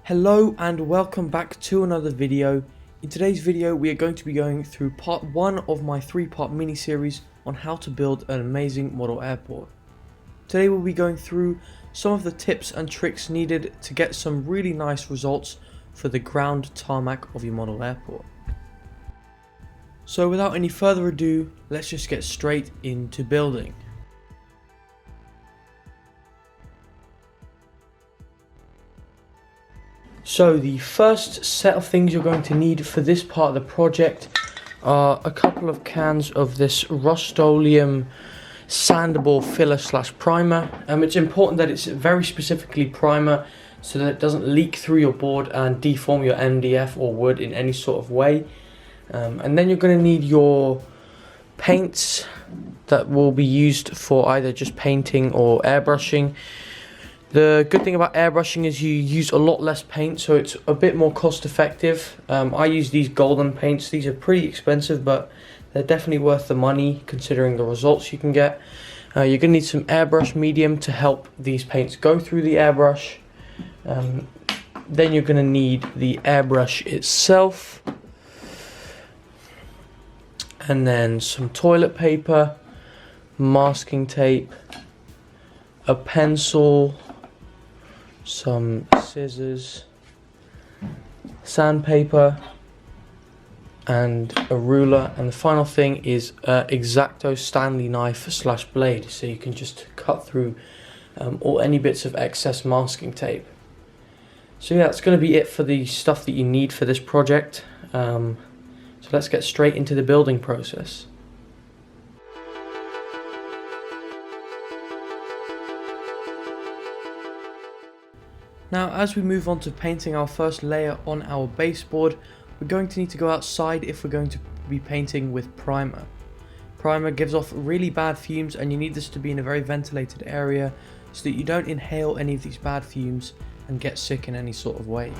Hello and welcome back to another video. In today's video we are going to be going through part 1 of my 3-part mini-series on how to build an amazing model airport. Today we'll be going through some of the tips and tricks needed to get some really nice results for the ground tarmac of your model airport. So without any further ado, let's just get straight into building. So the first set of things you're going to need for this part of the project are a couple of cans of this Rust-Oleum sandable filler / primer. It's important that it's very specifically primer so that it doesn't leak through your board and deform your MDF or wood in any sort of way. And then you're going to need your paints that will be used for either just painting or airbrushing. The good thing about airbrushing is you use a lot less paint, so it's a bit more cost effective. I use these golden paints. These are pretty expensive, but they're definitely worth the money considering the results you can get. You're going to need some airbrush medium to help these paints go through the airbrush. Then you're going to need the airbrush itself. And then some toilet paper, masking tape, a pencil, some scissors, sandpaper, and a ruler. And the final thing is X-Acto Stanley knife / blade, so you can just cut through or any bits of excess masking tape. So yeah, that's going to be it for the stuff that you need for this project. So let's get straight into the building process. Now, as we move on to painting our first layer on our baseboard, we're going to need to go outside if we're going to be painting with primer. Primer gives off really bad fumes, and you need this to be in a very ventilated area so that you don't inhale any of these bad fumes and get sick in any sort of way.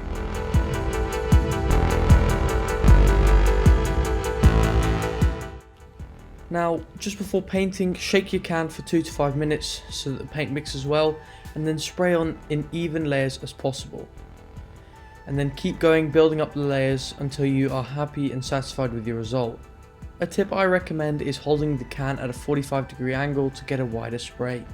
Now, just before painting, shake your can for 2 to 5 minutes so that the paint mixes well, and then spray on in even layers as possible. And then keep going, building up the layers until you are happy and satisfied with your result. A tip I recommend is holding the can at a 45-degree angle to get a wider spray.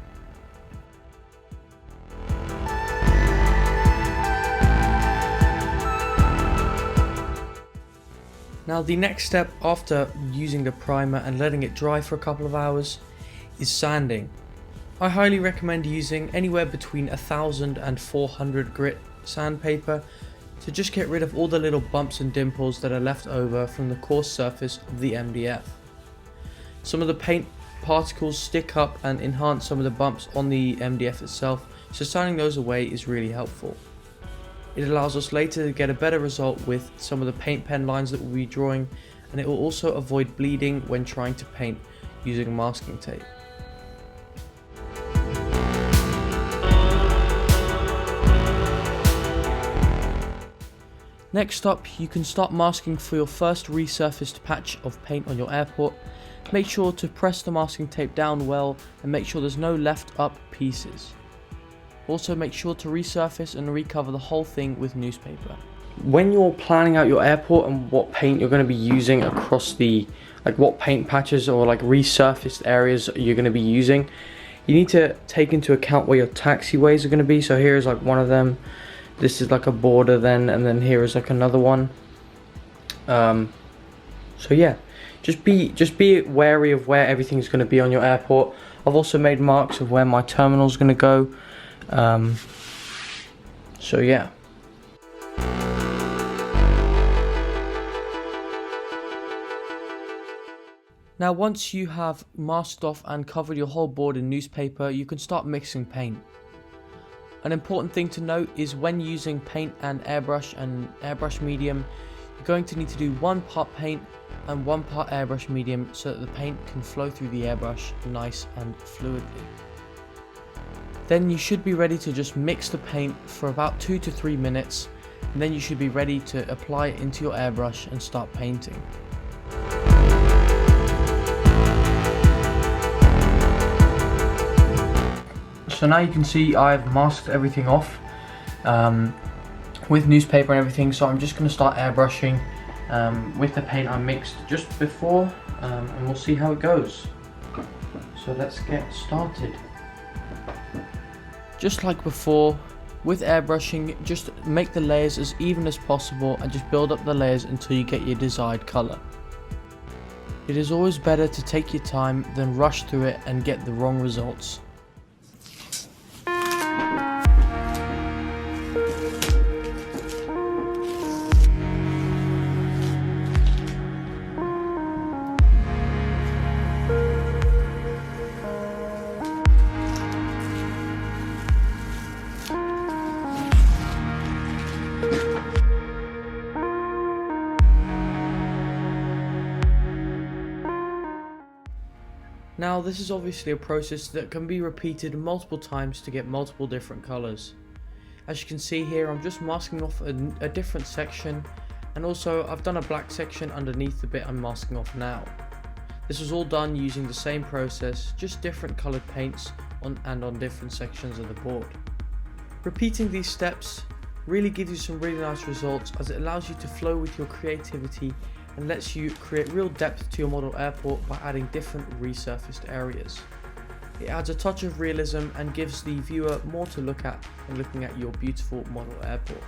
Now, the next step after using the primer and letting it dry for a couple of hours is sanding. I highly recommend using anywhere between 1000 and 400 grit sandpaper to just get rid of all the little bumps and dimples that are left over from the coarse surface of the MDF. Some of the paint particles stick up and enhance some of the bumps on the MDF itself, so sanding those away is really helpful. It allows us later to get a better result with some of the paint pen lines that we'll be drawing, and it will also avoid bleeding when trying to paint using masking tape. Next up, you can start masking for your first resurfaced patch of paint on your airport. Make sure to press the masking tape down well and make sure there's no left up pieces. Also, make sure to resurface and recover the whole thing with newspaper. When you're planning out your airport and what paint you're going to be using across the, what paint patches or resurfaced areas you're going to be using, you need to take into account where your taxiways are going to be. So here is one of them. This is a border then, and then here is another one. So yeah, just be wary of where everything's going to be on your airport. I've also made marks of where my terminal is going to go. So yeah. Now, once you have masked off and covered your whole board in newspaper, you can start mixing paint. An important thing to note is when using paint and airbrush medium, you're going to need to do 1 part paint and 1 part airbrush medium so that the paint can flow through the airbrush nice and fluidly. Then you should be ready to just mix the paint for about 2 to 3 minutes, and then you should be ready to apply it into your airbrush and start painting. So now you can see I've masked everything off. with newspaper and everything, so I'm just going to start airbrushing with the paint I mixed just before, and we'll see how it goes. So let's get started. Just like before, with airbrushing, just make the layers as even as possible and just build up the layers until you get your desired colour. It is always better to take your time than rush through it and get the wrong results. Now this is obviously a process that can be repeated multiple times to get multiple different colours. As you can see here, I'm just masking off a different section, and also I've done a black section underneath the bit I'm masking off now. This was all done using the same process, just different coloured paints on different sections of the board. Repeating these steps really gives you some really nice results, as it allows you to flow with your creativity and lets you create real depth to your model airport by adding different resurfaced areas. It adds a touch of realism and gives the viewer more to look at when looking at your beautiful model airport.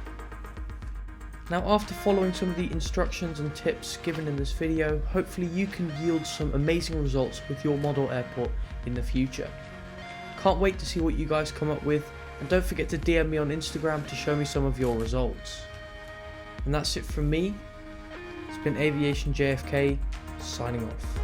Now, after following some of the instructions and tips given in this video, hopefully you can yield some amazing results with your model airport in the future. Can't wait to see what you guys come up with, and don't forget to DM me on Instagram to show me some of your results. And that's it from me. It's been Aviation JFK, signing off.